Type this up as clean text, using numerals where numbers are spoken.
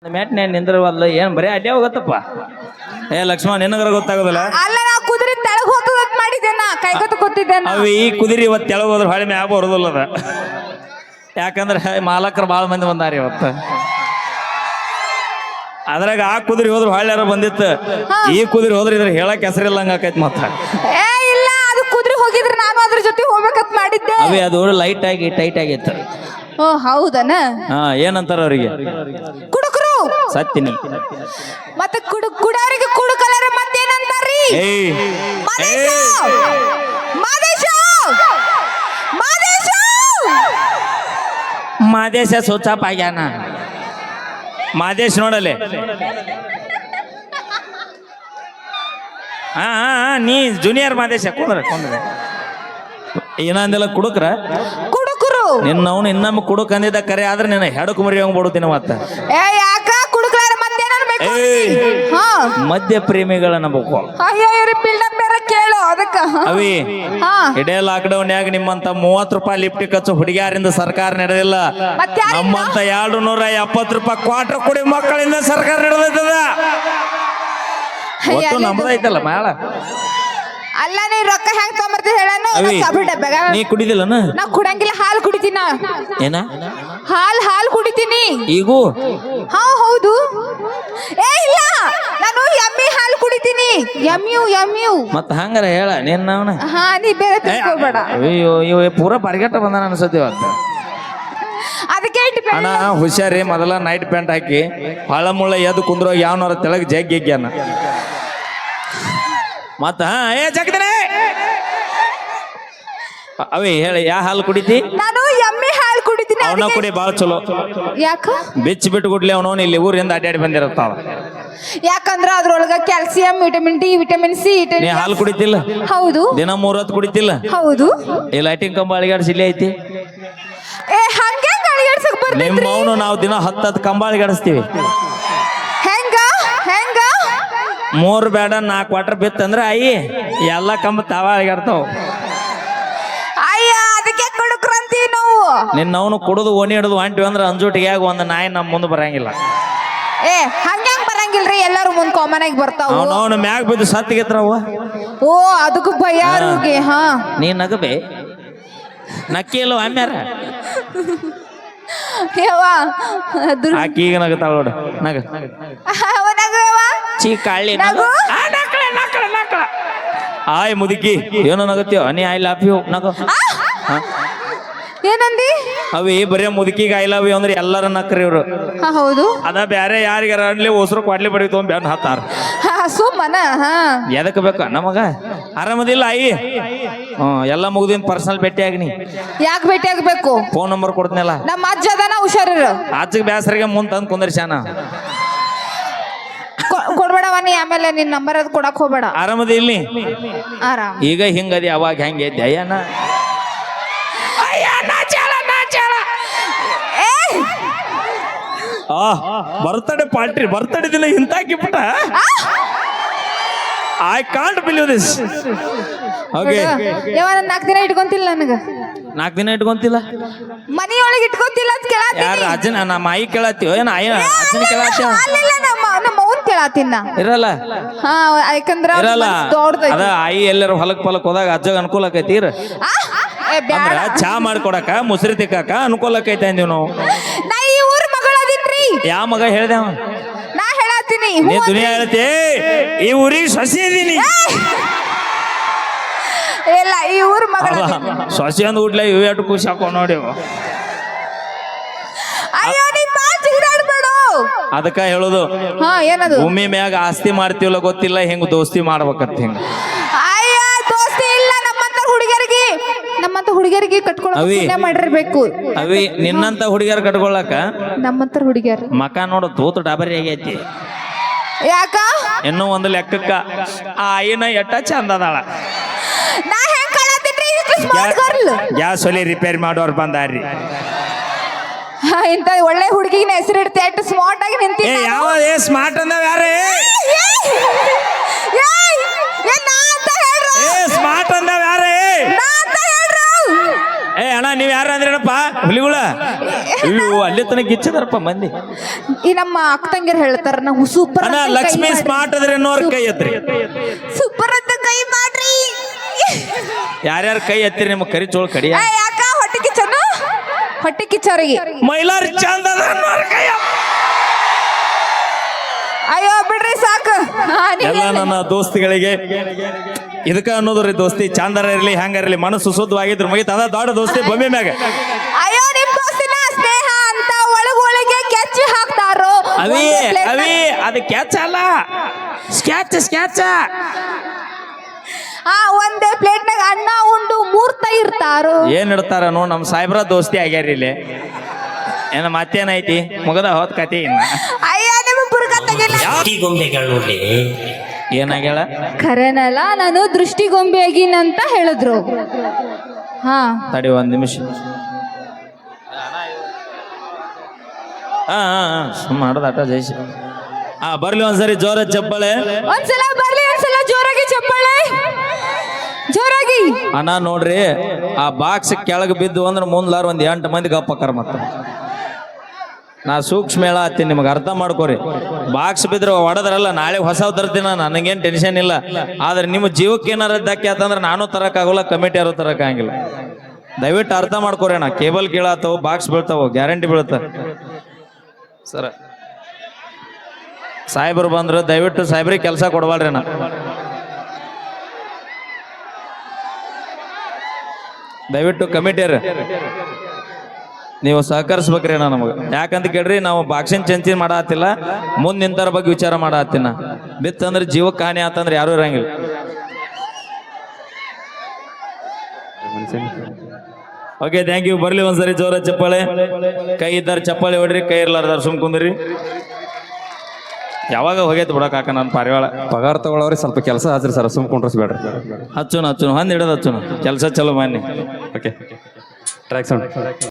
ಮ್ಯಾಟ್ನೆ ನಿಂದ್ರವಲ್ಲ ಏನ್ ಬರೀ ಅಡ್ಡೇ ಹೋಗತ್ತಪ್ಪ. ಏ ಲಕ್ಷ್ಮಣ ನಿನಗರ ಗೊತ್ತಾಗೋದಿಲ್ಲ. ಅಲ್ಲ ನಾ ಕುದುರೆ ತೆಳಗ್ ಹೋಗ್ತದ ಅಂತ ಮಾಡಿದ್ದೇನ ಕೈಗೊತ್ತು ಗೊತ್ತಿದ್ದೇನ. ಅವ ಈ ಕುದುರೆ ಇವತ್ತು ತೆಳಗ್ ಹೋದ್ರ ಹೊಳೆ ಮ್ಯಾಗ ಬರೋದಿಲ್ಲ ಅದ. ಯಾಕಂದ್ರೆ ಮಾಲಕರು ಭಾಳ ಮಂದಿ ಬಂದಾರ ಇವತ್ತು. ಅದ್ರಾಗ ಆ ಕುದುರೆ ಹೋದ್ರ ಹೊಳ್ಳ್ಯಾರ ಬಂದಿತ್ತು. ಈ ಕುದುರೆ ಹೋದ್ರ ಇದ್ರ ಹೇಳಕ್ ಹೆಸರಿಲ್ಲ ಹಂಗ ಆಕೈತಿ ಮತ್ತ. ಏ ಇಲ್ಲ ಅದು ಕುದುರೆ ಹೋಗಿದ್ರೆ ನಾನು ಅದ್ರ ಜೊತೆ ಹೋಗ್ಬೇಕಂತ ಮಾಡಿದ್ದೆ. ಅವೇ ಅದು ಲೈಟ್ ಆಗಿ ಟೈಟ್ ಆಗಿತ್ತು. ಓ ಹೌದನ. ಹಾ ಏನಂತಾರ ಅವ್ರಿಗೆ ಕುಡುಕರು ಸತ್ತಿನಿ. ಮತ್ತೆ ಕುಡವರಿಗೆ ಕುಡುಕಲರ ಮತ್ತೇನಂತಾರ್ರಿ? ಏಯ್ ಮಾದೇಶ ಮಾದೇಶ ಮಾದೇಶ ಮಾದೇಶ ಸೋಚಾಪ್ ಆಗ್ಯಾನ. ಮಾದೇಶ್ ನೋಡಲೆ. ಹಾ ನೀ ಜೂನಿಯರ್ ಮಾದೇಶ ಕೊಂಡ್ರೆ ಏನಂದಿಲ್ಲ ಕುಡುಕ್ರ ಕುಡುಕರು ನಿನ್ನವನು ಇನ್ನೊಮ್ಮೆ ಕುಡುಕ್ ಅಂದಿದ್ದ ಕರೆ ಆದ್ರೆ ನಿನ್ನ ಹೆಡಕ್ ಮರಿ ಹಂಗ್ ಬಿಡುತ್ತೀನಿ ಮತ್ತ. ಏ ಯಾಕ ಕುಡುಕಲರ ಮತ್ತೇನನ್ಬೇಕು? ಹಾ ಮದ್ಯ ಪ್ರೇಮಿಗಳ ನಂಬಕು. ಅಯ್ಯೋ ಇವ್ರಿ ಬಿಲ್ಡಪ್ ಬೇರೆ ಕೇಳು ಅದಕ್ಕ. ಅವಿ ಹಾ ಇಡೇ ಲಾಕ್ಡೌನ್ ಯಾಗ ನಿಮ್ಮಂತ 30 ರೂಪಾಯಿ ಲಿಫ್ಟ್ ಖರ್ಚು ಹುಡುಗಿಯಾರಿಂದ ಸರ್ಕಾರ ನಡೆದಿಲ್ಲ. ನಮ್ಮಂತ 270 ರೂಪಾಯಿ ಕ್ವಾರ್ಟರ್ ಕುಡಿ ಮಕ್ಕಳಿಂದ ಸರ್ಕಾರ ನಡೆದೈತದ. ಒಟ್ಟು ನಮ್ದೈತಲ್ಲ ಮಾಳ. ಅಲ್ಲ ನೀ ರೊಕ್ಕ ಹೆಂಗ್ ತಗೊಂಬರ್ತಿ ಹೇಳನು? ನೀ ಕುಡಿದಿಲ್ಲನ? ನಾ ಕುಡಂಗಿಲ್ಲ, ಹಾಲು ಕುಡಿತೀನ. ಏನ ಹಾಲು ಕುಡಿತೀನಿ ಈಗೂ? ಹಾ ಹೌದು. ಏ ಇಲ್ಲ ನಾನು ಎಮ್ಮಿ ಹಾಲು ಕುಡಿತೀನಿ. ಎಮ್ಯು ಮತ್ತ ಹಂಗಾರ ಹೇಳ ನಿನ್ನ. ಹಾ ನೀ ಬೇರೆ ತಿಳ್ಕೊಬೇಡ. ಅಯ್ಯೋ ಇವ ಪೂರ ಪರಿಗಟ್ಟ ಬಂದಾನ ಅನ್ಸತಿ ಇವತ್ತು. ಅದಕ್ಕೆ ಅಣ್ಣ ಹುಷಾರಿ, ಮೊದಲ ನೈಟ್ ಪ್ಯಾಂಟ್ ಹಾಕಿ ಹಳ ಮುಳ್ಳ ಎದ್ದು ಕುಂದ್ರ ಯಾವನಾರ ತೆಳಗ್ ಜಗ್ಗ್ಯಾನ ಮತ್ತ. ಏ ಜಗದನೆ ಅವೇ ಹೇಳಿ ಯಾ ಹಾಲು ಕುಡಿತಿ? ನಾನು ಎಮ್ಮಿ ಹಾಲು ಕುಡಿತೀನಿ. ಅವನ ಕುಡಿ ಬಾಳ ಚಲೋ. ಯಾಕ? ಬಿಚ್ಚಿ ಬಿಟ್ಟು ಕೊಡ್ಲಿ ಅವನವನ್ ಇಲ್ಲಿ ಊರಿಂದ ಅಡ್ಡಾಡಿ ಬಂದಿರತ್ತಾವ. ಯಾಕಂದ್ರ ಅದ್ರೊಳಗ calcium, vitamin D, vitamin C. ನೀ ಹಾಲು ಕುಡಿತಿಲ್ಲ? ಹೌದು. ದಿನ 3 ಹೊತ್ತು ಕುಡಿತಿಲ್ಲ? ಹೌದು. ಈ ಲೈಟಿಂಗ್ ಕಂಬ ಅಳಿಗಾಡ್ಸಿಲ್ಲಿ ಐತಿ. ಏ ಹಂಗೆ ಅಳಿಗಾಡ್ಸಕ್ ಬರ್ತೈತ್ರಿ. ನಿಮ್ಮವನು ನಾವು ದಿನ 10 ಕಂಬ ಅಳಿಗಾಡಿಸ್ತೀವಿ. ಹೆಂಗ 3 ಬೇಡ 4 ಕ್ವಾರ್ಟರ್ ಬಿತ್ತಂದ್ರ ಅಯ್ಯಿ ಎಲ್ಲ ಕಂಬ ತಾವ ಅಳಿಗಾಡ್ತಾವ. ಅಯ್ಯ ಅದಕ್ಕೆ ಕುಡುಕ್ರಂತೀವಿ ನಾವು. ನಿನ್ನವನು ಕುಡಿದು ಓಣಿ ಹಿಡಿದು ಹೊಂಟಿವಿ ಅಂದ್ರೆ ಅಂಜುಟಿಗೆ ಒಂದು ನಾಯಿ ನಮ್ಮ ಮುಂದೆ ಬರಂಗಿಲ್ಲ. ಏ ಹಂಗ್ಯಾಂಗ ಬರಂಗಿಲ್ರಿ, ಎಲ್ಲಾರು ಮುಂದ್ ಕಾಮನ್ ಆಗಿ ಬರ್ತಾವ. ಅವನವನು ಮ್ಯಾಗ ಬಿದ್ದು ಸತ್ತಿಗೆತ್ರವ. ಓ ಅದಕ್ಕೂ ಭಯ ಅವ್ರಿಗೆ. ಹಾ ನೀ ನಗಬೆ ನಕ್ಕಿ ಇಲ್ಲ ಅಮ್ಯಾರ ಆಕಿ ಈಗ ನಗತಾಳ ನೋಡು. ನಗ ಚೀ ಕಾಳಿ ಆಯ್ ಮುದುಕಿ ಏನೋ ನಗತ್ತೀವ ನೀ ಐ ಲವ್ ಯು ನಗ. ಏನಂದಿ? ಅವಿ ಬರೀ ಮುದುಕಿಗೆ ಐ ಲವ್ ಯು ಅಂದ್ರೆ ಎಲ್ಲರ ನಕ್ರಿ ಇವ್ರು. ಹೌದು. ಅದ ಬ್ಯಾರೆ ಯಾರಿಗಾರ ಅನ್ಲಿ ಹೊಸರು ಕ್ವಾಡ್ಲಿ ಬಡಿ ತೊಗೊಂಡ್ ಬ್ಯಾನ್ ಹಾತಾರ. ಸುಮ್ಮನ ಎದಕ್ ಬೇಕ ನಮಗ? ಆರಾಮದಿಲ್ಲ ಅಯ್ಯಿ? ಎಲ್ಲ ಮುಗ್ದಿನ ಪರ್ಸನಲ್ ಭೇಟಿ ಆಗ್ನಿ. ಯಾಕೆ ಭೇಟಿ ಆಗ್ಬೇಕು? ಫೋನ್ ನಂಬರ್ ಕೊಡ್ತೀನಲ್ಲ. ನಮ್ಮ ಅಜ್ಜ ಅದಾನ, ಹುಷಾರಿರು. ಅಜ್ಜಗ್ ಬ್ಯಾಸರಿಗೆ ಮುಂದ್ ತಂದ್ ಕುಂದರ್ಸ್ಯಾನ. ಕೊಡ್ಬೇಡವ ನೀ, ಆಮೇಲೆ ನಿನ್ ನಂಬರ್ ಅದು ಕೊಡಕ್ ಹೋಗ್ಬೇಡ. ಆರಾಮದಿ ಇಲ್ಲಿ? ಆರಾಮ್. ಈಗ ಹಿಂಗದಿ ಅವಾಗ ಹೆಂಗೆ ಅಯ್ಯನ ಬರ್ತಡೆ ಪಾರ್ಟಿ, ಬರ್ತಡೆ ದಿನ ಇಂತಾಕಿ ಪುಟ. I can't believe this. Okay 4 ದಿನ ಇಟ್ಕೊಂತಿಲ್ಲ ನನಗ. 4 ದಿನ ಇಟ್ಕೊಂತಿಲ್ಲ? ಮನಿಯೊಳಗೆ ಇಟ್ಕೊಂತಿಲ್ಲ ಅಂತ ಕೇಳತ್ತೀನಿ. ಯಾರ ಅಜ್ಜನ? ನಮ್ಮ ಆಯಿ ಕೇಳತ್ತೀವ ಏನ? ಅಜ್ಜನ ಕೇಳತ್ತೀವ? ನಮ್ಮ ಅವ್ನ್ ಕೇಳತ್ತೀನ. ಇರಲ್ಲ. ಹಾ ಯಾಕಂದ್ರ ಇರಲ್ಲ. ಅದ ಆಯಿ ಎಲ್ಲರೂ ಹೊಲಕ್ ಹೋದಾಗ ಅಜ್ಜಗ ಅನುಕೂಲ ಆಕೈತಿ. ಅಂದ್ರ ಚಾ ಮಾಡ್ಕೊಡಕ ಮುಸ್ರಿ ತಿಕ್ಕಾಕ ಅನುಕೂಲ ಆಕೈತಿ ಅಂದಿವ್ ನಾವು. ನಾ ಈ ಊರ್ ಮಗಳದಿನ್ರಿ. ಯಾವ ಮಗ ಹೇಳ್ದೆ? ನಾ ಹೇಳತ್ತೀನಿ. ನೀ ದುನಿಯಾ ಹೇಳ್ತಿ ಈ ಊರಿಗೆ ಸೊಸಿ ಇದೀನಿ. ಇಲ್ಲ ಈ ಊರ್ ಮಗಳ ಸೊಸಿ ಅಂದ್ ಊಟ್ಲ ಇವ್ ಎಷ್ಟು ಖುಷಿ ಹಾಕೋ ನೋಡಿ. ಅಯ್ಯೋ ನೀ ಮಾತಾಡ್ಬೇಡ. ಅದಕ್ಕ ಹೇಳುದು ಏನದು? ಭೂಮಿ ಮ್ಯಾಗ ಆಸ್ತಿ ಮಾಡ್ತೀವಲ್ಲ ಗೊತ್ತಿಲ್ಲ, ಹೆಂಗ್ ದೋಸ್ತಿ ಮಾಡ್ಬೇಕಂತ. ಹಿಂಗ ಅಯ್ಯ ದೋಸ್ತಿ ಇಲ್ಲ. ನಮ್ಮಂತ ಹುಡುಗಿಯರಿಗೆ ಕಟ್ಕೊಳ್ಳೋಕೆ ಮಾಡಿರ್ಬೇಕು. ಅವಿ ನಿನ್ನಂತ ಹುಡುಗಿಯರ್ ಕಟ್ಕೊಳಕ ನಮ್ಮಂತ ಹುಡುಗಿಯರ್ ಮಕ ನೋಡು ತೂತು ಡಾಬರಿ ಆಗೈತಿ. ಯಾಕ? ಇನ್ನೂ ಒಂದು ಲೆಕ್ಕಕ್ಕ ಆ ಆಯಿನ ಎಟ್ಟ ಚಂದ ಅದಾಳ. ನಾ ಹೆಂಗ್ ಕಾಣತಿದ್ರಿ? Smart girl. ಗ್ಯಾಸ್ ಒಲಿ ರಿಪೇರಿ ಮಾಡೋರು ಬಂದಾರ್ರಿ. ಇಂತ ಒಳ್ಳೆ ಹುಡುಗಿನ ಹೆಸರಿಡ್ತಿ, ಎಷ್ಟು ಸ್ಮಾರ್ಟ್ ಆಗಿ ನಿಂತಿ. ಯಾವ ಸ್ಮಾರ್ಟ್ ಅಂದವ ಯಾರೇ? ಸ್ಮಾರ್ಟ್ ಅಂದವ ಯಾರೇ? ಅಣ್ಣ ನೀವ್ ಯಾರ ಅಂದ್ರೇನಪ್ಪ ಹುಲಿಗುಳ? ಅಯ್ಯೋ ಅಲ್ಲಿ ತನಕ ಗಿಚ್ಚಿದಾರಪ್ಪ ಮಂದಿ. ಈ ನಮ್ಮ ಅಕ್ಕ ತಂಗಿಯರು ಹೇಳ್ತಾರ ನಾವು ಸೂಪರ್ ಅಣ್ಣ ಲಕ್ಷ್ಮಿ ಸ್ಮಾರ್ಟ್ ಅದ್ರಿ ಅನ್ನೋರ್ ಕೈ ಎತ್ರಿ. ಸೂಪರ್ ಅಂತ ಕೈ ಮಾಡ್ರಿ. ಯಾರ್ಯಾರ ಕೈ ಎತ್ತಿರಿ ನಿಮ್ಮ ಕರಿ ಚೋಳ ಕಡಿಯ. ಯಾಕ ಹೊಟ್ಟೆ ಕಿಚ್ಚನು ಹೊಟ್ಟೆ ಕಿಚ್ಚವ್ರಿಗೆ ಮೈಲಾರಿ ಚಂದ ಅದ ಅನ್ನೋರ್ ಕೈ ಅಯ್ಯೋ ಬಿಡ್ರಿ ಸಾಕು. ಎಲ್ಲ ನನ್ನ ದೋಸ್ತಿಗಳಿಗೆ ಇದಕ್ಕ ಅನ್ನೋದ್ರಿ ದೋಸ್ತಿ ಚಂದರ ಇರ್ಲಿ ಹಂಗಾರ ಇರ್ಲಿ ಮನಸ್ಸು ಶುದ್ಧವಾಗಿದ್ರು ಮುಗಿತ ಅದ ದೊಡ್ಡ ದೋಸ್ತಿ ಬೊಮ್ಮೆ ಮ್ಯಾಗ. ಅಯ್ಯೋ ನಿಮ್ ದೋಸ್ತಿನ ಸ್ನೇಹ ಅಂತ ಒಳಗೊಳಗೆ ಕೆಚ್ಚಿ ಹಾಕ್ತಾರೋ. ಅವಿ ಅವಿ ಅದು ಕ್ಯಾಚ್ ಅಲ್ಲ ಸ್ಕ್ಯಾಚ್. ಒಂದೇ ಪ್ಲೇಟ್ನಾಗ ಅನ್ನ ಉಂಡು ಮೂರ್ತ ಇರ್ತಾರೋ. ಏನ್ ಇಡ್ತಾರ ನೋಡ್ ನಮ್ ಸಾಹೇಬ್ರ ದೋಸ್ತಿ ಆಗ್ಯಾರ ಇಲ್ಲಿ. ಏನ ಮತ್ತೇನೈತಿ ಮುಗದ ಹೋದ್ ಕತಿ ಇನ್ನ. ಅಯ್ಯ ನಿಮ್ ಬುರ್ಗ ತೆಗಿಲ್ಲ. ಏನಾಗ್ಯಾಳ ಖರೇನಲ್ಲ ನಾನು ದೃಷ್ಟಿಗೊಂಬೆ ಆಗಿನಂತ ಹೇಳಿದ್ರು. ಹಾ ತಡಿ ಒಂದ್ ನಿಮಿಷ. ಸುಮ್ಮ ಮಾಡೋದಾಟ ಜೈಸಿ. ಬರ್ಲಿ ಒಂದ್ಸರಿ ಜೋರ ಚಪ್ಪಳೆ. ಒಂದ್ಸಲ ಬರ್ಲಿ ಒಂದ್ಸಲ ಜೋರಾಗಿ ಚಪ್ಪಾಳೆ ಜೋರಾಗಿ. ಅಣ್ಣ ನೋಡ್ರಿ ಆ ಬಾಕ್ಸ್ ಕೆಳಗೆ ಬಿದ್ದು ಅಂದ್ರೆ ಮುಂದ್ಲಾರ ಒಂದ್ 8 ಮಂದಿ ಗಪ್ಪಕ್ಕಾರ ಮತ್ತ. ನಾ ಸೂಕ್ಷ್ಮ ಹೇಳ ಹತ್ತೀನಿ ನಿಮಗೆ ಅರ್ಥ ಮಾಡ್ಕೋರಿ. ಬಾಕ್ಸ್ ಬಿದ್ರೆ ಹೊಡೆದ್ರಲ್ಲ ನಾಳೆ ಹೊಸ ತರ್ತೀನ ನನಗೇನು ಟೆನ್ಷನ್ ಇಲ್ಲ. ಆದ್ರೆ ನಿಮ್ಮ ಜೀವಕ್ಕೆ ಏನಾರ ಧಕ್ಕೆ ಆತಂದ್ರೆ ನಾನು ತರಕ್ಕಾಗಲ್ಲ ಕಮಿಟಿ ಯಾರು ತರಕ್ಕಾಗಿಲ್ಲ. ದಯವಿಟ್ಟು ಅರ್ಥ ಮಾಡ್ಕೋರಿ ಅಣ್ಣ. ಕೇಬಲ್ ಕೀಳಾತವು ಬಾಕ್ಸ್ ಬೀಳ್ತಾವ ಗ್ಯಾರಂಟಿ ಬೀಳ್ತ. ಸರ ಸಾಹೇಬ್ರು ಬಂದ್ರು ದಯವಿಟ್ಟು ಸಾಹೇಬ್ರಿಗೆ ಕೆಲಸ ಕೊಡ್ಬಾಳ್ರಿ ಅಣ್ಣ. ದಯವಿಟ್ಟು ಕಮಿಟಿಯರ್ ನೀವು ಸಹಕರಿಸ್ಬೇಕ್ರಿ ಅಣ್ಣ ನಮಗೆ. ಯಾಕಂತ ಕೇಳ್ರಿ ನಾವು ಬಾಕ್ಸಿಂಗ್ ಚಂಚಿ ಮಾಡತ್ತಿಲ್ಲ ಮುಂದೆ ನಿಂತರ ಬಗ್ಗೆ ವಿಚಾರ ಮಾಡತ್ತಿನ. ಬಿತ್ತಂದ್ರೆ ಜೀವಕ್ಕೆ ಹಾನಿ ಆತಂದ್ರೆ ಯಾರು ಇರಂಗಿಲ್ಲ. Okay thank you. ಬರ್ಲಿ ಒಂದ್ಸರಿ ಜೋರ ಚಪ್ಪಾಳೆ. ಕೈ ಇದ್ದಾರ ಚಪ್ಪಾಳೆ ಹೊಡ್ರಿ, ಕೈ ಇರ್ಲಾರ್ದಾರ ಸುಮ್ ಕುಂದ್ರಿ. ಯಾವಾಗ ಹೋಗೈತೆ ಬಿಡಕ್ ಹಾಕ ನಾನು ಪಾರಿವಾಳ. ಪಗಾರ ತಗೊಳ್ಳವ್ರಿ ಸ್ವಲ್ಪ ಕೆಲಸ ಹಚ್ರಿ ಸರ್, ಸುಮ್ ಕುಂಡ್ರಿಸ್ಬೇಡ್ರಿ. ಹಚ್ಚುನು ಹೊಂದ್ ಹಿಡೋದು ಹಚ್ಚುನು ಕೆಲಸ ಚಲೋ ಮಾನ್ಯ. Okay track sound.